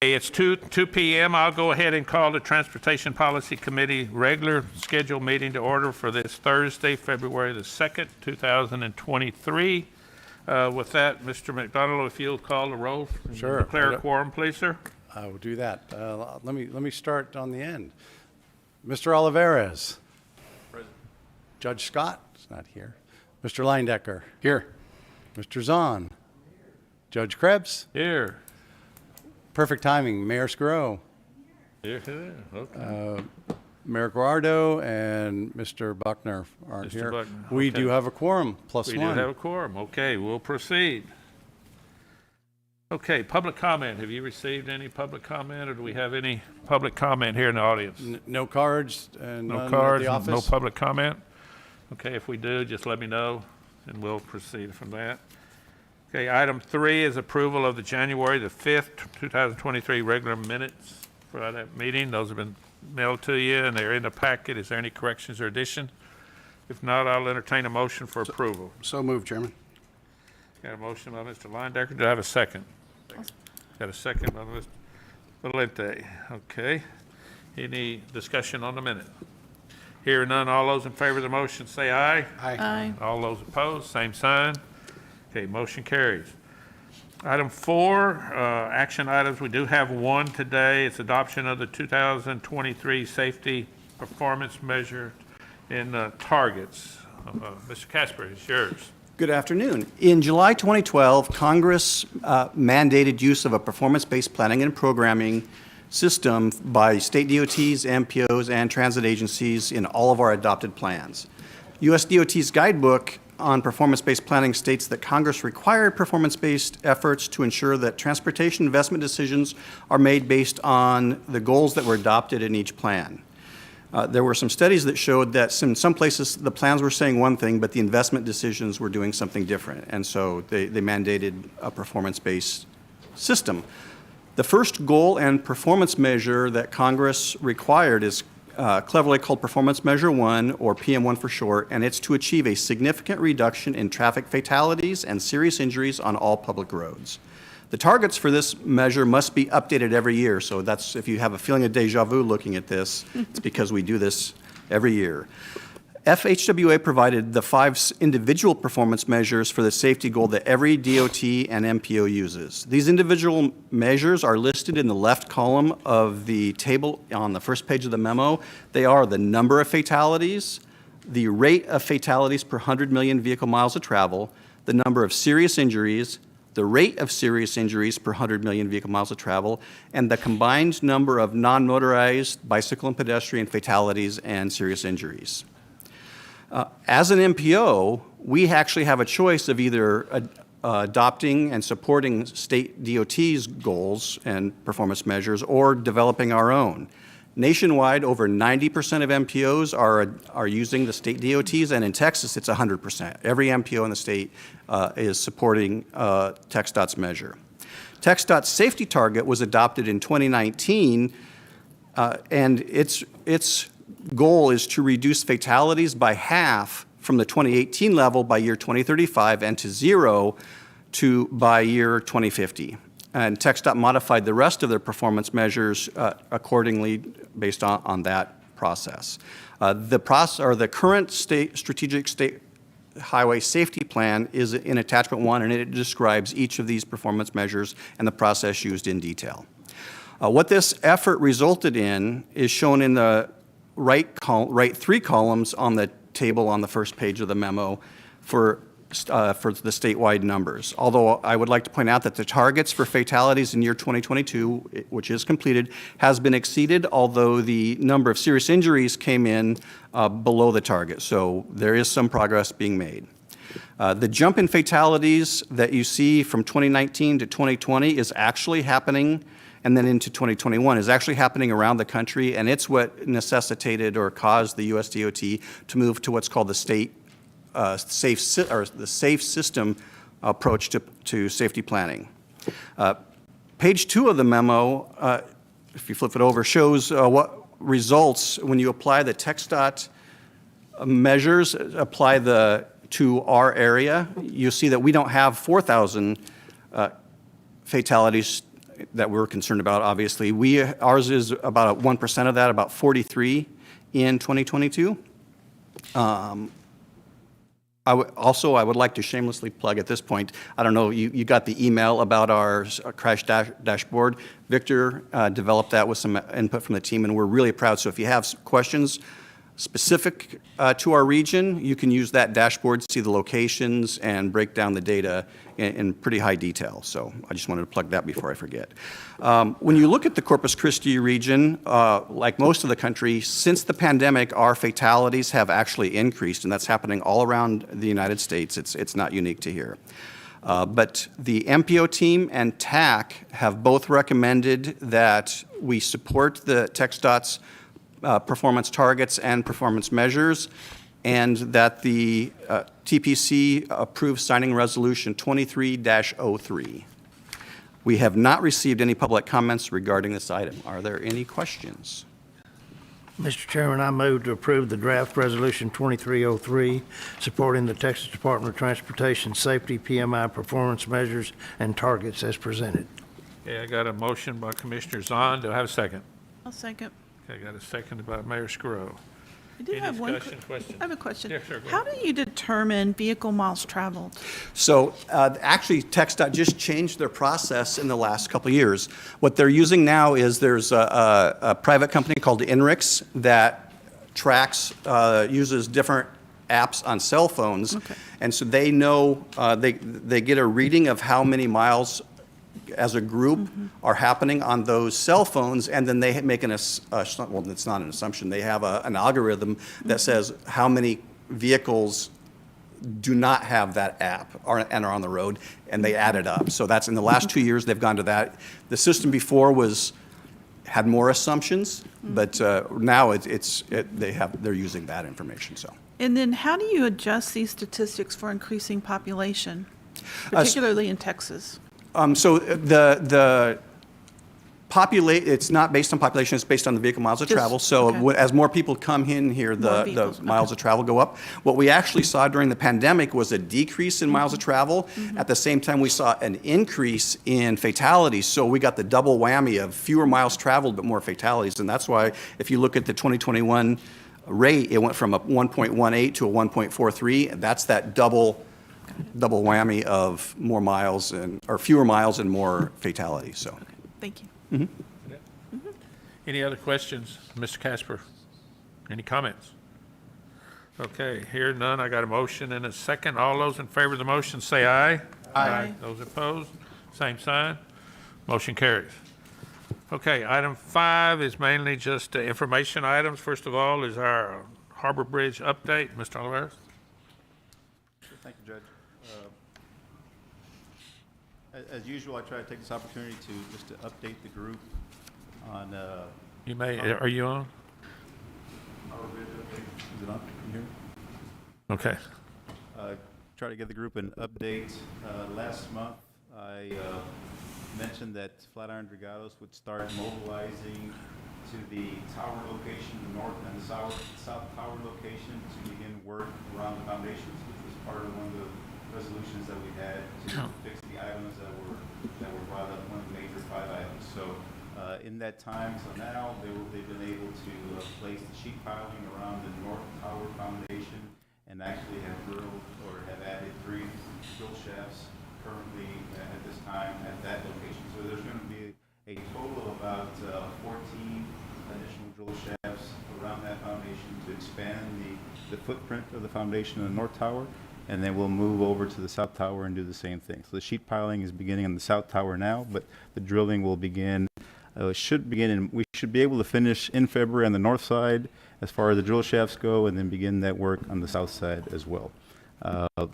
It's 2 p.m. I'll go ahead and call the Transportation Policy Committee regular scheduled meeting to order for this Thursday, February the 2nd, 2023. With that, Mr. McDonald, if you'll call the roll. Sure. Declare a quorum, please, sir. I will do that. Let me start on the end. Mr. Olivares. Present. Judge Scott is not here. Mr. Leindecker. Here. Mr. Zahn. Judge Krebs. Here. Perfect timing. Mayor Scaro. Here. Okay. Mayor Guardo and Mr. Buckner aren't Mr. here. Buckner, We okay. do have a quorum, plus We one. do have a quorum. Okay, we'll proceed. Okay, public comment. Have you received any public comment, or do we have any public comment here in the audience? No cards and No none cards, at the office? no public comment? Okay, if we do, just let me know, and we'll proceed from that. Okay, item 3 is approval of the January the 5th, 2023 regular minutes for that meeting. Those have been mailed to you, and they're in the packet. Is there any corrections or addition? If not, I'll entertain a motion for approval. So moved, Chairman. Got a motion by Mr. Leindecker. Do I have a second? Got a second by Mr. Valente. Okay. Any discussion on the minute? Hearing none, all those in favor of the motion say aye. Aye. All those opposed, same sign. Okay, motion carries. Item 4, action items. We do have one today. It's adoption of the 2023 safety performance measure in targets. Mr. Casper, it's yours. Good afternoon. In July 2012, Congress mandated use of a performance-based planning and programming system by state DOTs, MPOs, and transit agencies in all of our adopted plans. U.S. DOT's guidebook on performance-based planning states that Congress required performance-based efforts to ensure that transportation investment decisions are made based on the goals that were adopted in each plan. There were some studies that showed that in some places the plans were saying one thing, but the investment decisions were doing something different, and so they mandated a performance-based system. The first goal and performance measure that Congress required is cleverly called Performance Measure 1, or PM1 for short, and it's to achieve a significant reduction in traffic fatalities and serious injuries on all public roads. The targets for this measure must be updated every year, so that's, if you have a feeling of deja vu looking at this, it's because we do this every year. FHWA provided the 5 individual performance measures for the safety goal that every DOT and MPO uses. These individual measures are listed in the left column of the table on the first page of the memo. They are the number of fatalities, the rate of fatalities per 100 million vehicle miles of travel, the number of serious injuries, the rate of serious injuries per 100 million vehicle miles of travel, and the combined number of non-motorized bicycle and pedestrian fatalities and serious injuries. As an MPO, we actually have a choice of either adopting and supporting state DOT's goals and performance measures or developing our own. Nationwide, over 90% of MPOs are using the state DOTs, and in Texas, it's 100%. Every MPO in the state is supporting TxDOT's measure. TxDOT's safety target was adopted in 2019, and its goal is to reduce fatalities by half from the 2018 level by year 2035 and to 0 by year 2050. And TxDOT modified the rest of their performance measures accordingly based on that process. The current strategic state highway safety plan is in attachment 1, and it describes each of these performance measures and the process used in detail. What this effort resulted in is shown in the right 3 columns on the table on the first page of the memo for the statewide numbers. Although I would like to point out that the targets for fatalities in year 2022, which is completed, has been exceeded, although the number of serious injuries came in below the target. So there is some progress being made. The jump in fatalities that you see from 2019 to 2020 is actually happening, and then into 2021 is actually happening around the country, and it's what necessitated or caused the US DOT to move to what's called the state safe system approach to safety planning. Page 2 of the memo, if you flip it over, shows what results when you apply the TxDOT measures, to our area. You see that we don't have 4,000 fatalities that we're concerned about, obviously. Ours is about 1% of that, about 43 in 2022. I would like to shamelessly plug at this point, I don't know, you got the email about our crash dashboard. Victor developed that with some input from the team, and we're really proud. So if you have questions specific to our region, you can use that dashboard, see the locations, and break down the data in pretty high detail. So I just wanted to plug that before I forget. When you look at the Corpus Christi region, like most of the country, since the pandemic, our fatalities have actually increased, and that's happening all around the United States. It's not unique to here. But the MPO team and TAC have both recommended that we support the TxDOT's performance targets and performance measures, and that the TPC approves signing resolution 23-03. We have not received any public comments regarding this item. Are there any questions? Mr. Chairman, I move to approve the draft resolution 2303, supporting the Texas Department of Transportation Safety PMI performance measures and targets as presented. Okay, I got a motion by Commissioner Zahn. Do I have a second? I'll second. Okay, got a second by Mayor Skuro. I do Any have one. discussion, question? I have a question. Yeah, sure, go How ahead. do you determine vehicle miles traveled? So actually, TxDOT just changed their process in the last couple of years. What they're using now is there's a private company called INRIX that tracks, uses different apps on cell phones. Okay. And so they know, they get a reading of how many miles as a group are happening on those cell phones, and then they make well, it's not an assumption. They have an algorithm that says how many vehicles do not have that app and are on the road, and they add it up. So that's in the last 2 years they've gone to that. The system before had more assumptions, but now they're using that information. So. And then how do you adjust these statistics for increasing population, particularly in Texas? So it's not based on population, it's based on the vehicle miles of Just- travel. So okay. as more people come in here, More the vehicles, miles okay. of travel go up. What we actually saw during the pandemic was a decrease in miles of travel. At the same time, we saw an increase in fatalities. So we got the double whammy of fewer miles traveled, but more fatalities. And that's why if you look at the 2021 rate, it went from a 1.18 to a 1.43. That's that double whammy of more miles or fewer miles and more fatalities. So. Okay, thank you. Any other questions? Mr. Casper, any comments? Okay, here none. I got a motion and a second. All those in favor of the motion say aye. Aye. Those opposed, same sign. Motion carries. Okay, item 5 is mainly just information items. First of all is our Harbor Bridge update. Mr. Oliveris? Thank you, Judge. As usual, I try to take this opportunity to update the group on You may, are you on? Harbor Bridge update. Is it on? Can you hear me? Okay. Try to give the group an update. Last month, I mentioned that Flatiron Dragados would start mobilizing to the tower location, the north and the south tower location, to begin work around the foundations, which was part of one of the resolutions that we had to fix the items that were brought up, one of the major 5 items. So in that time till now, they've been able to place the sheet piling around the north tower foundation, and actually have drilled or have added 3 drill shafts currently at this time at that location. So there's going to be a total of about 14 additional drill shafts around that foundation to expand the footprint of the foundation in the north tower, and then we'll move over to the south tower and do the same thing. So the sheet piling is beginning on the south tower now, but the drilling will begin, we should be able to finish in February on the north side as far as the drill shafts go, and then begin that work on the south side as well.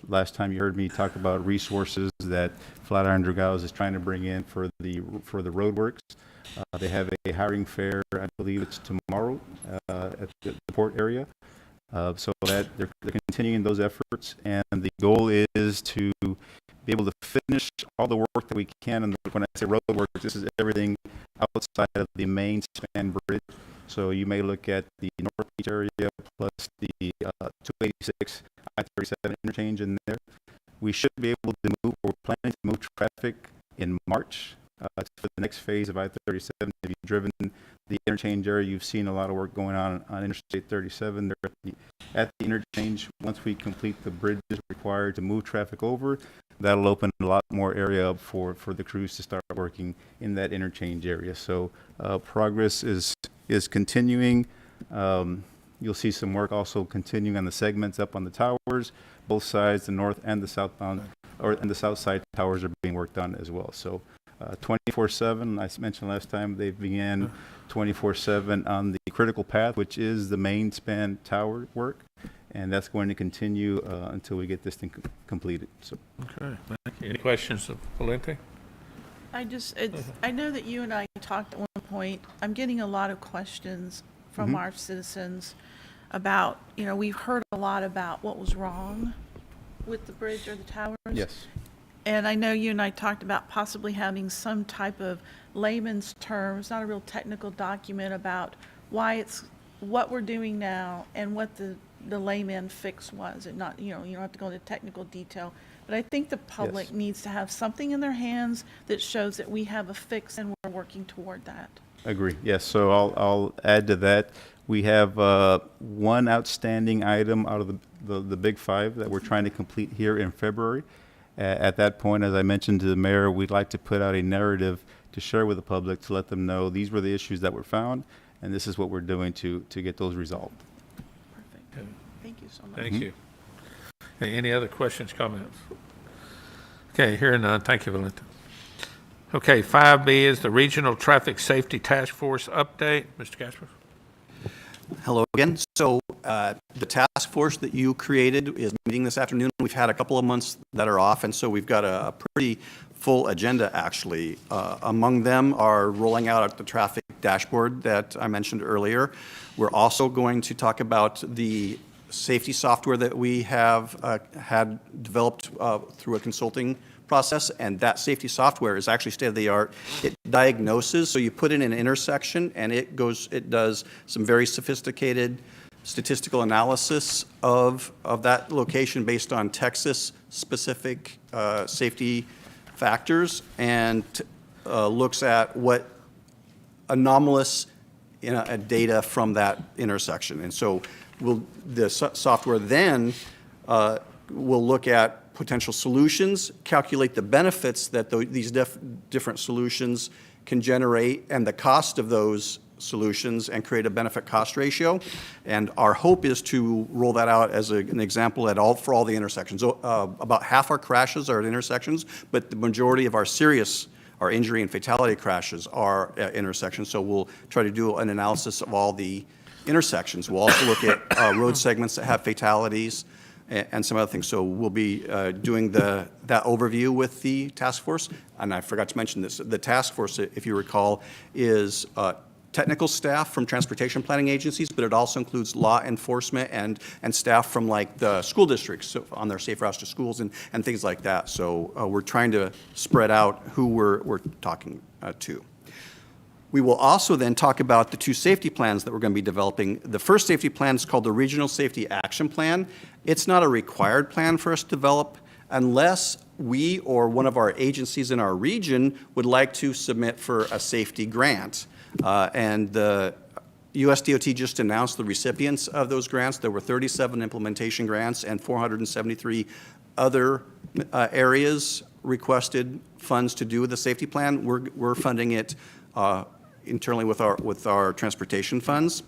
Last time you heard me talk about resources that Flatiron Dragados is trying to bring in for the road works. They have a hiring fair, I believe it's tomorrow, at the port area. So that they're continuing those efforts, and the goal is to be able to finish all the work that we can. And when I say road work, this is everything outside of the main span bridge. So you may look at the North Beach area plus the 286 I-37 interchange in there. We should be able to move, we're planning to move traffic in March to the next phase of I-37. If you've driven the interchange area, you've seen a lot of work going on Interstate 37. They're at the interchange. Once we complete the bridges required to move traffic over, that'll open a lot more area up for the crews to start working in that interchange area. So progress is continuing. You'll see some work also continuing on the segments up on the towers, both sides, the north and the southbound, and the south side towers are being worked on as well. So 24/7, I mentioned last time, they began 24/7 on the critical path, which is the main span tower work, and that's going to continue until we get this thing completed. So. Okay, thank you. Any questions of Valente? I know that you and I talked at one point. I'm getting a lot of questions from our citizens about, we've heard a lot about what was wrong with the bridge or the towers. Yes. And I know you and I talked about possibly having some type of layman's terms, not a real technical document about what we're doing now and what the layman fix was. And not, you don't have to go into technical detail. But I think the public needs to have something in their hands that shows that we have a fix and we're working toward that. Agree. Yes. So I'll add to that. We have one outstanding item out of the big five that we're trying to complete here in February. At that point, as I mentioned to the mayor, we'd like to put out a narrative to share with the public to let them know these were the issues that were found, and this is what we're doing to get those resolved. Perfect. Thank you so much. Thank you. Okay, any other questions, comments? Okay, hearing none. Thank you, Valente. Okay, 5B is the Regional Traffic Safety Task Force update. Mr. Casper? Hello again. So the task force that you created is meeting this afternoon. We've had a couple of months that are off, and so we've got a pretty full agenda, actually. Among them are rolling out the traffic dashboard that I mentioned earlier. We're also going to talk about the safety software that we have had developed through a consulting process, and that safety software is actually state-of-the-art. It diagnoses, so you put in an intersection, and it does some very sophisticated statistical analysis of that location based on Texas-specific safety factors, and looks at what anomalous data from that intersection. And so the software then will look at potential solutions, calculate the benefits that these different solutions can generate and the cost of those solutions, and create a benefit-cost ratio. And our hope is to roll that out as an example for all the intersections. About half our crashes are at intersections, but the majority of our injury and fatality crashes are at intersections. So we'll try to do an analysis of all the intersections. We'll also look at road segments that have fatalities and some other things. So we'll be doing that overview with the task force. And I forgot to mention this. The task force, if you recall, is technical staff from transportation planning agencies, but it also includes law enforcement and staff from like the school districts on their safe routes to schools and things like that. So we're trying to spread out who we're talking to. We will also then talk about the two safety plans that we're going to be developing. The first safety plan is called the Regional Safety Action Plan. It's not a required plan for us to develop unless we or one of our agencies in our region would like to submit for a safety grant. And the USDOT just announced the recipients of those grants. There were 37 implementation grants and 473 other areas requested funds to do the safety plan. We're funding it internally with our transportation funds,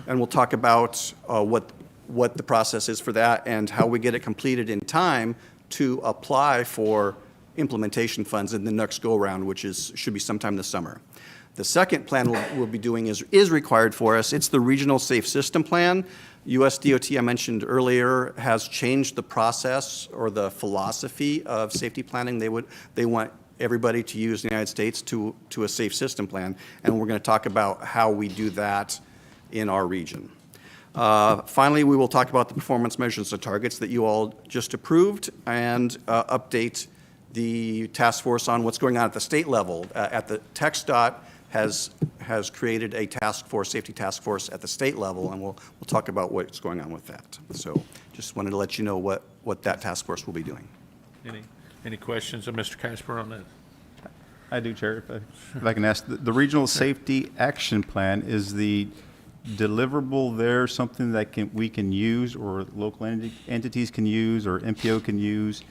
and we'll talk about what the process is for that and how we get it completed in time to apply for implementation funds in the next go-around, which should be sometime this summer. The second plan we'll be doing is required for us. It's the Regional Safe System Plan. USDOT, I mentioned earlier, has changed the process or the philosophy of safety planning. They want everybody to use in the United States to a safe system plan, and we're going to talk about how we do that in our region. Finally, we will talk about the performance measures and targets that you all just approved, and update the task force on what's going on at the state level. At the TxDOT has created a safety task force at the state level, and we'll talk about what's going on with that. So just wanted to let you know what that task force will be doing. Any questions of Mr. Casper on that? I do, Chair. If I can ask, the Regional Safety Action Plan, is the deliverable there something that we can use, or local entities can use, or MPO can use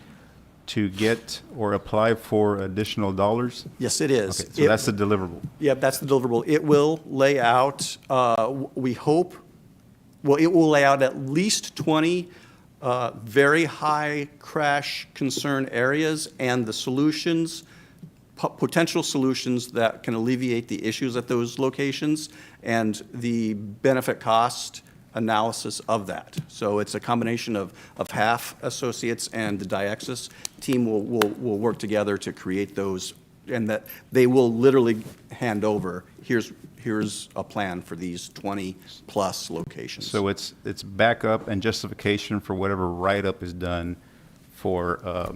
to get or apply for additional dollars? Yes, it is. Okay, so that's the deliverable. Yeah, that's the deliverable. It will lay out, we hope, well, it will lay out at least 20 very high crash concern areas and the solutions, potential solutions that can alleviate the issues at those locations and the benefit cost analysis of that. So it's a combination of HAF associates and the Diaxis team will work together to create those, and that they will literally hand over, here's a plan for these 20-plus locations. So it's backup and justification for whatever write-up is done for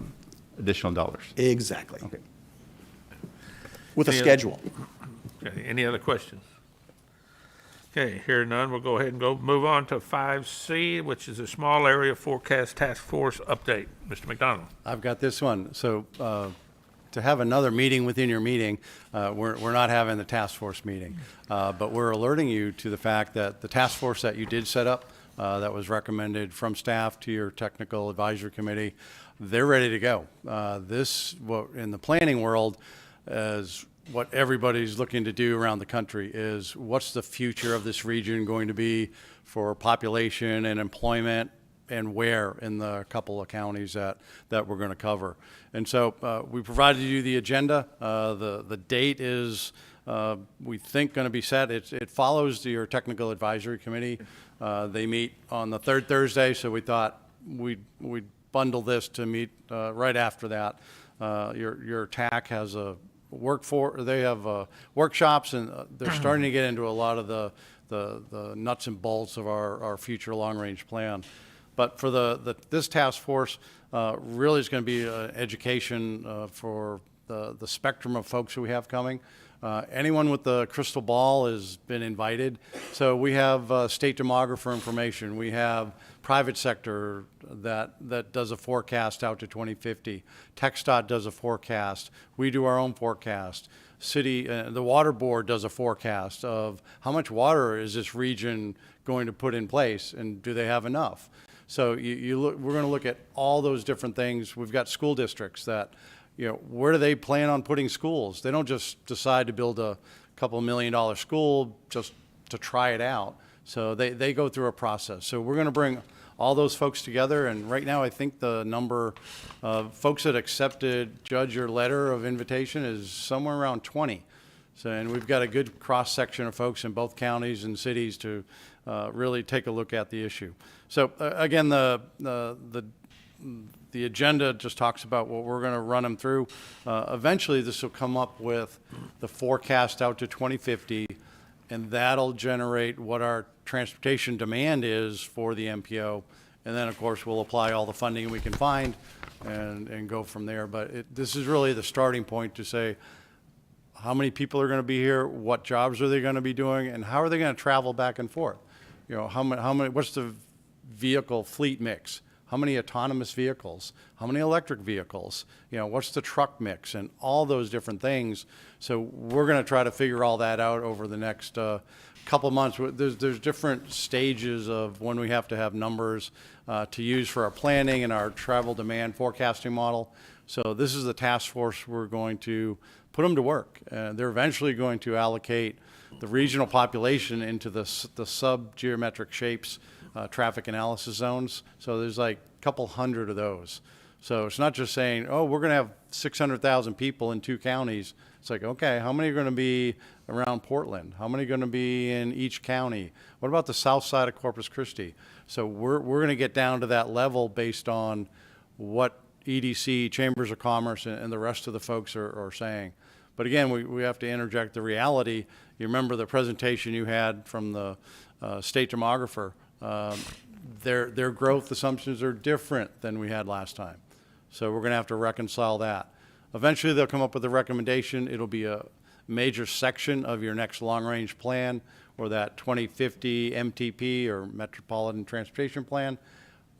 additional dollars? Exactly. Okay. With a Any other- schedule. Okay, any other questions? Okay, hearing none, we'll go ahead and move on to 5C, which is a small area forecast task force update. Mr. McDonald. I've got this one. So to have another meeting within your meeting, we're not having the task force meeting. But we're alerting you to the fact that the task force that you did set up, that was recommended from staff to your technical advisory committee, they're ready to go. What in the planning world is what everybody's looking to do around the country is what's the future of this region going to be for population and employment, and where in the couple of counties that we're going to cover. And so we provided you the agenda. The date is, we think, going to be set. It follows your technical advisory committee. They meet on the third Thursday, so we thought we'd bundle this to meet right after that. Your TAC has they have workshops, and they're starting to get into a lot of the nuts and bolts of our future long-range plan. But for this task force, really is going to be education for the spectrum of folks who we have coming. Anyone with the crystal ball has been invited. So we have state demographer information. We have private sector that does a forecast out to 2050. TxDOT does a forecast. We do our own forecast. The water board does a forecast of how much water is this region going to put in place, and do they have enough? So we're going to look at all those different things. We've got school districts that, where do they plan on putting schools? They don't just decide to build a couple $1 million school just to try it out. So they go through a process. So we're going to bring all those folks together, and right now I think the number of folks that accepted, Judge, your letter of invitation is somewhere around 20. So, and we've got a good cross-section of folks in both counties and cities to really take a look at the issue. So again, the agenda just talks about what we're going to run them through. Eventually, this will come up with the forecast out to 2050, and that'll generate what our transportation demand is for the MPO. And then, of course, we'll apply all the funding we can find and go from there. But this is really the starting point to say, how many people are going to be here, what jobs are they going to be doing, and how are they going to travel back and forth? How many, what's the vehicle fleet mix? How many autonomous vehicles? How many electric vehicles? What's the truck mix, and all those different things. So we're going to try to figure all that out over the next couple months. There's different stages of when we have to have numbers to use for our planning and our travel demand forecasting model. So this is the task force. We're going to put them to work. They're eventually going to allocate the regional population into the sub-geometric shapes traffic analysis zones. So there's like a couple hundred of those. So it's not just saying, oh, we're going to have 600,000 people in 2 counties. It's like, okay, how many are going to be around Portland? How many are going to be in each county? What about the south side of Corpus Christi? So we're going to get down to that level based on what EDC, Chambers of Commerce, and the rest of the folks are saying. But again, we have to interject the reality. You remember the presentation you had from the state demographer. Their growth assumptions are different than we had last time. So we're going to have to reconcile that. Eventually, they'll come up with a recommendation. It'll be a major section of your next long-range plan, or that 2050 MTP, or Metropolitan Transportation Plan.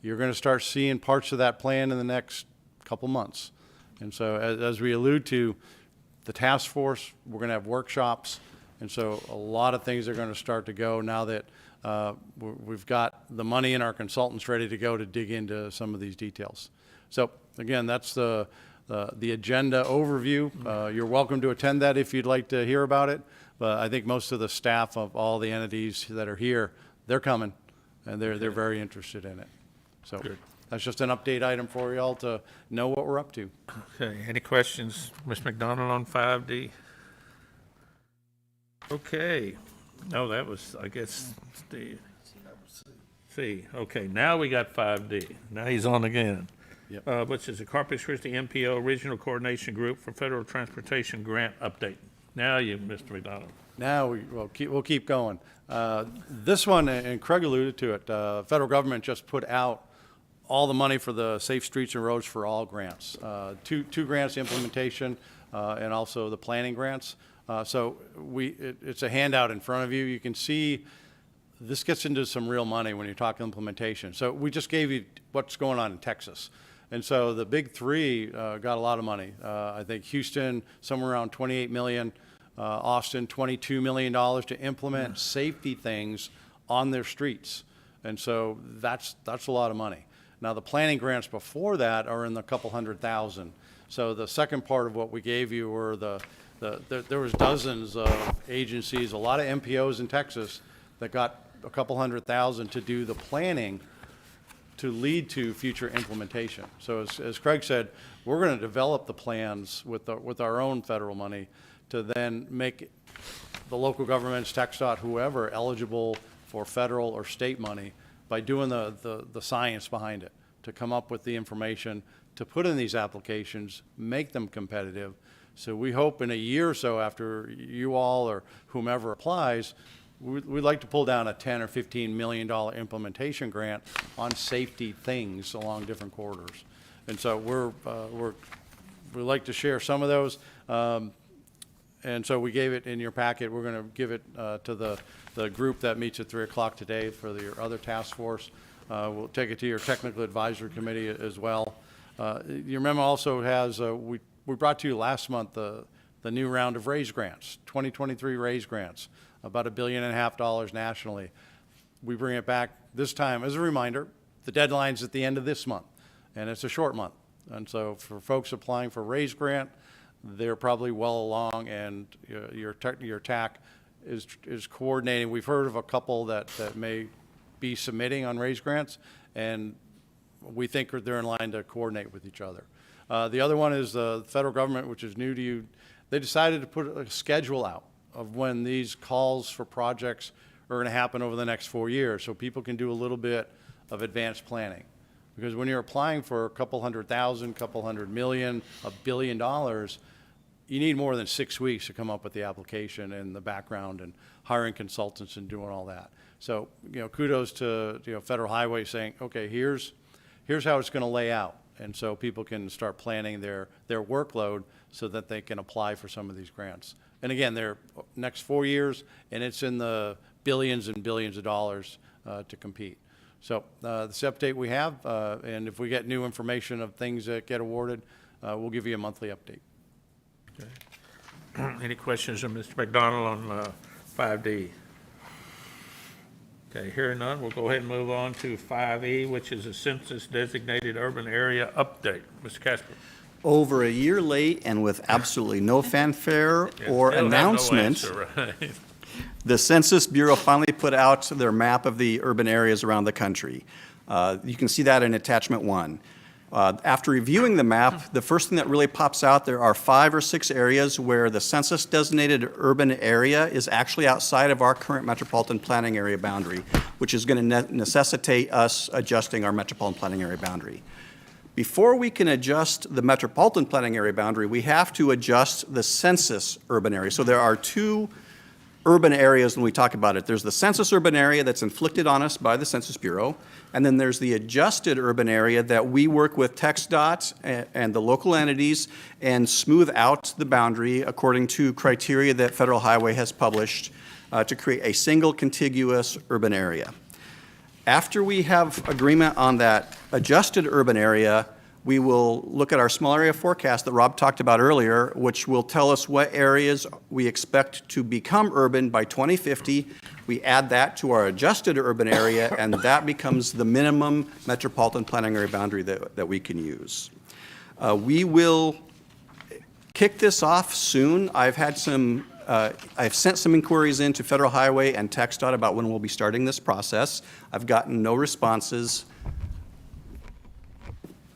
You're going to start seeing parts of that plan in the next couple months. And so as we allude to, the task force, we're going to have workshops, and so a lot of things are going to start to go now that we've got the money and our consultants ready to go to dig into some of these details. So again, that's the agenda overview. You're welcome to attend that if you'd like to hear about it, but I think most of the staff of all the entities that are here, they're coming, and they're very interested in it. So Good. that's just an update item for you all to know what we're up to. Okay, any questions, Ms. McDonald, on 5D? Okay, no, that was, I guess, Steve. C, okay, now we got 5D. Now he's on again. Yep. Which is the Corpus Christi MPO Regional Coordination Group for Federal Transportation Grant Update. Now you, Mr. McDonald. Now we'll keep going. This one, and Craig alluded to it, federal government just put out all the money for the Safe Streets and Roads for All grants. Two grants, implementation, and also the planning grants. So it's a handout in front of you. You can see this gets into some real money when you're talking implementation. So we just gave you what's going on in Texas. And so the big three got a lot of money. I think Houston, somewhere around 28 million, Austin, $22 million to implement safety things on their streets. And so that's a lot of money. Now the planning grants before that are in the couple $100,000. So the second part of what we gave you were there was dozens of agencies, a lot of MPOs in Texas that got a couple $100,000 to do the planning to lead to future implementation. So as Craig said, we're going to develop the plans with our own federal money to then make the local governments, TxDOT, whoever, eligible for federal or state money by doing the science behind it, to come up with the information, to put in these applications, make them competitive. So we hope in a year or so after you all or whomever applies, we'd like to pull down a $10 or $15 million implementation grant on safety things along different corridors. And so we'd like to share some of those. And so we gave it in your packet. We're going to give it to the group that meets at 3 o'clock today for your other task force. We'll take it to your technical advisory committee as well. Your memo also has, we brought to you last month the new round of RAISE grants, 2023 RAISE grants, about $1.5 billion nationally. We bring it back this time as a reminder. The deadline's at the end of this month, and it's a short month. And so for folks applying for RAISE grant, they're probably well along, and your TAC is coordinating. We've heard of a couple that may be submitting on RAISE grants, and we think they're in line to coordinate with each other. The other one is the federal government, which is new to you. They decided to put a schedule out of when these calls for projects are going to happen over the next 4 years, so people can do a little bit of advanced planning. Because when you're applying for a couple $100,000, couple $100 million, $1 billion, you need more than 6 weeks to come up with the application and the background and hiring consultants and doing all that. So, kudos to Federal Highway saying, okay, here's how it's going to lay out, and so people can start planning their workload so that they can apply for some of these grants. And again, they're next 4 years, and it's in the billions and billions of dollars to compete. So this update we have, and if we get new information of things that get awarded, we'll give you a monthly update. Okay. Any questions of Mr. McDonald on 5D? Okay, hearing none, we'll go ahead and move on to 5E, which is a census designated urban area update. Mr. Casper. Over a year late and with absolutely no fanfare or Still have no announcement, answer, right? the Census Bureau finally put out their map of the urban areas around the country. You can see that in attachment 1. After reviewing the map, the first thing that really pops out, there are 5 or 6 areas where the census designated urban area is actually outside of our current metropolitan planning area boundary, which is going to necessitate us adjusting our metropolitan planning area boundary. Before we can adjust the metropolitan planning area boundary, we have to adjust the census urban area. So there are 2 urban areas when we talk about it. There's the census urban area that's inflicted on us by the Census Bureau, and then there's the adjusted urban area that we work with TxDOT and the local entities and smooth out the boundary according to criteria that Federal Highway has published to create a single contiguous urban area. After we have agreement on that adjusted urban area, We will look at our small area forecast that Rob talked about earlier, which will tell us what areas we expect to become urban by 2050. We add that to our adjusted urban area, and that becomes the minimum metropolitan planning area boundary that we can use. We will kick this off soon. I've sent some inquiries into Federal Highway and TxDOT about when we'll be starting this process. I've gotten no responses.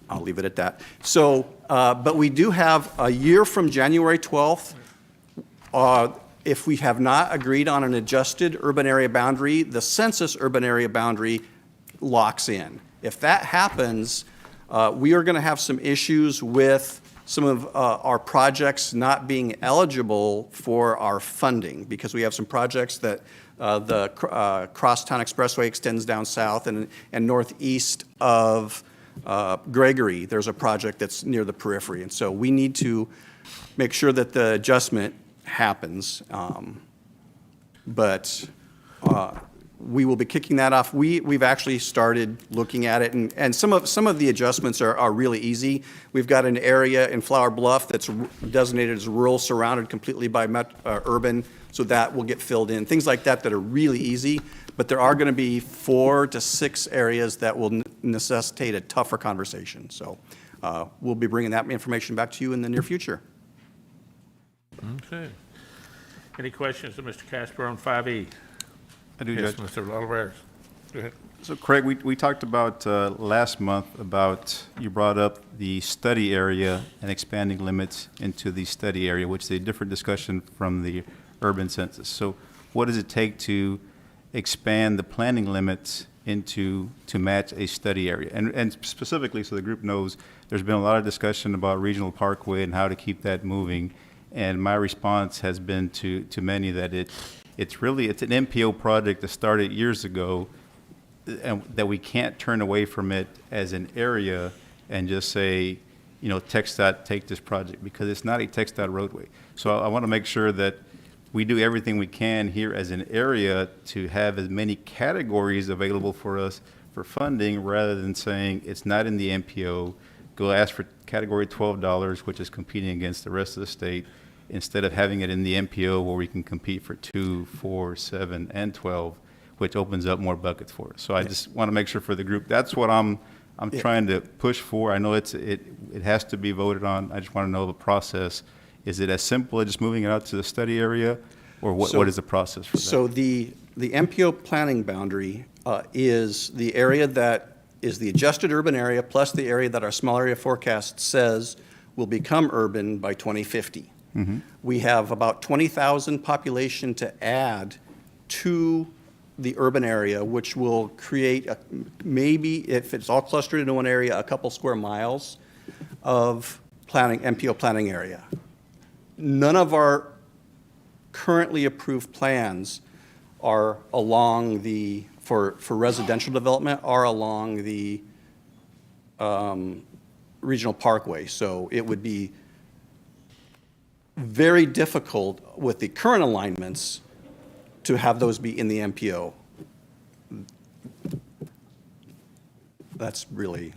I'll leave it at that. So, but we do have a year from January 12th. If we have not agreed on an adjusted urban area boundary, the census urban area boundary locks in. If that happens, we are going to have some issues with some of our projects not being eligible for our funding, because we have some projects that the Crosstown Expressway extends down south, and northeast of Gregory, there's a project that's near the periphery. And so we need to make sure that the adjustment happens. But we will be kicking that off. We've actually started looking at it, and some of the adjustments are really easy. We've got an area in Flower Bluff that's designated as rural, surrounded completely by urban, so that will get filled in. Things like that are really easy, but there are going to be 4 to 6 areas that will necessitate a tougher conversation. So we'll be bringing that information back to you in the near future. Okay. Any questions of Mr. Casper on 5E? I do, Yes, Judge. Mr. Oliveris. Go ahead. So Craig, we talked about last month about, you brought up the study area and expanding limits into the study area, which is a different discussion from the urban census. So what does it take to expand the planning limits to match a study area? And specifically, so the group knows, there's been a lot of discussion about Regional Parkway and how to keep that moving. And my response has been to many that it's an MPO project that started years ago, and that we can't turn away from it as an area and just say, TxDOT, take this project, because it's not a TxDOT roadway. So I want to make sure that we do everything we can here as an area to have as many categories available for us for funding, rather than saying it's not in the MPO, go ask for category $12, which is competing against the rest of the state, instead of having it in the MPO where we can compete for 2, 4, 7, and 12, which opens up more buckets for us. So I just want to make sure for the group, that's what I'm trying to push for. I know it has to be voted on. I just want to know the process. Is it as simple as just moving it out to the study area, or what is the process for that? So the MPO planning boundary is the area that is the adjusted urban area plus the area that our small area forecast says will become urban by 2050. Mm-hmm. We have about 20,000 population to add to the urban area, which will create maybe, if it's all clustered into one area, a couple square miles of MPO planning area. None of our currently approved plans are along for residential development, are along the Regional Parkway. So it would be very difficult with the current alignments to have those be in the MPO. That's really.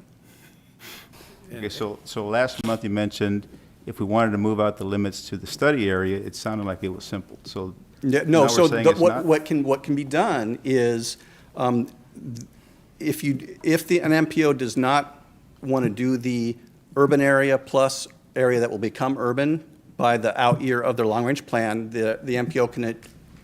Okay, so last month you mentioned if we wanted to move out the limits to the study area, it sounded like it was simple. So No, now so we're saying it's not? what can be done is, if an MPO does not want to do the urban area plus area that will become urban by the out year of their long-range plan, the MPO can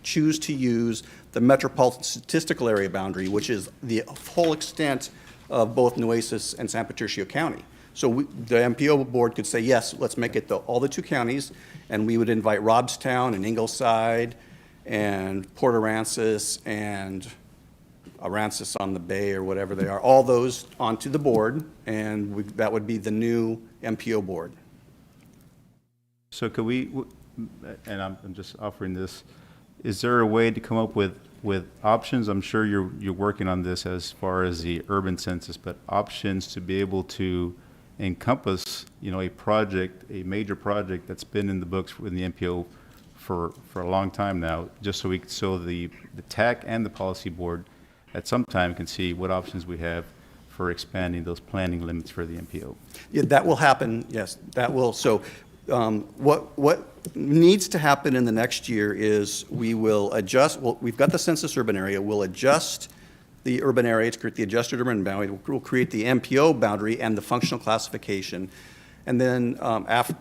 choose to use the metropolitan statistical area boundary, which is the whole extent of both Nueces and San Patricio County. So the MPO board could say, yes, let's make it all the 2 counties, and we would invite Robstown and Ingleside and Port Aransas and Aransas on the Bay, or whatever they are, all those onto the board, and that would be the new MPO board. So could we, and I'm just offering this, is there a way to come up with options? I'm sure you're working on this as far as the urban census, but options to be able to encompass, a project, a major project that's been in the books in the MPO for a long time now, just so the TAC and the policy board at some time can see what options we have for expanding those planning limits for the MPO. Yeah, that will happen, yes, that will. So what needs to happen in the next year is we will adjust, well, we've got the census urban area, we'll adjust the urban area to create the adjusted urban boundary, we'll create the MPO boundary and the functional classification. And then after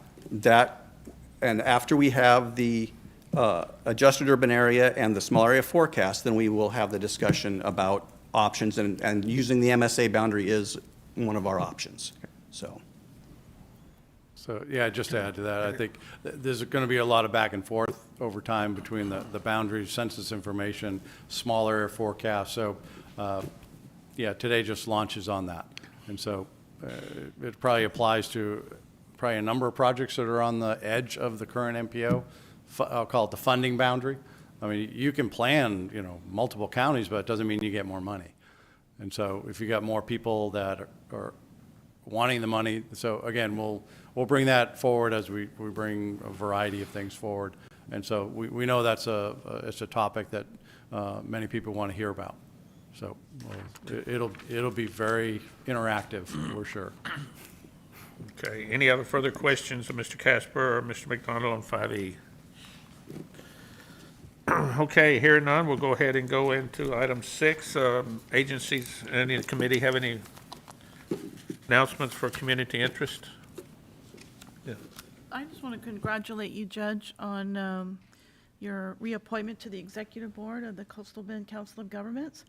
we have the adjusted urban area and the small area forecast, then we will have the discussion about options, and using the MSA boundary is one of our options, so. So, yeah, just to add to that, I think there's going to be a lot of back and forth over time between the boundaries, census information, small area forecast. So, yeah, today just launches on that. And so it probably applies to probably a number of projects that are on the edge of the current MPO. I'll call it the funding boundary. I mean, you can plan, multiple counties, but it doesn't mean you get more money. And so if you got more people that are wanting the money, so again, we'll bring that forward as we bring a variety of things forward. And so we know it's a topic that many people want to hear about. So it'll be very interactive, for sure. Okay, any other further questions of Mr. Casper or Mr. McDonald on 5E? Okay, hearing none, we'll go ahead and go into item 6. Agencies, any of the committee have any announcements for community interest? Yeah. I just want to congratulate you, Judge, on your reappointment to the Executive Board of the Coastal Bend Council of Governments,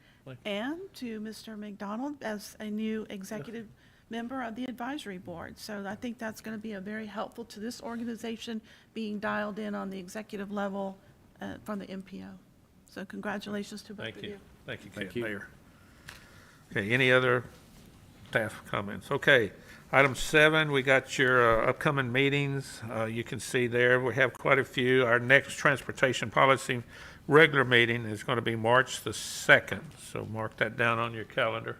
and to Mr. McDonald as a new executive member of the Advisory Board. So I think that's going to be very helpful to this organization being dialed in on the executive level from the MPO. So congratulations to both of you. Thank you, Thank Ken, you. Mayor. Okay, any other staff comments? Okay, item 7, we got your upcoming meetings. You can see there, we have quite a few. Our next transportation policy regular meeting is going to be March the 2nd. So mark that down on your calendar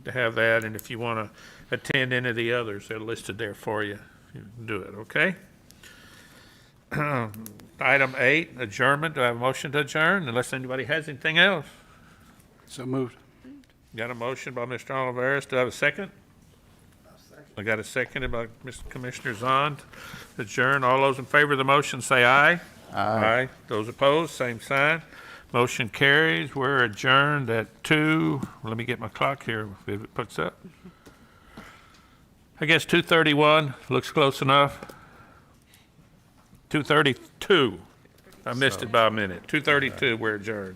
to have that. And if you want to attend any of the others, they're listed there for you. You can do it, okay? Item 8, adjournment. Do I have a motion to adjourn unless anybody has anything else? So moved. Got a motion by Mr. Oliveris. Do I have a second? I got a seconded by Mr. Commissioner Zahn. Adjourn. All those in favor of the motion say aye. Aye. Those opposed, same sign. Motion carries. We're adjourned at 2. Let me get my clock here if it puts up. I guess 2:31 looks close enough. 2:32. I missed it by a minute. 2:32, we're adjourned.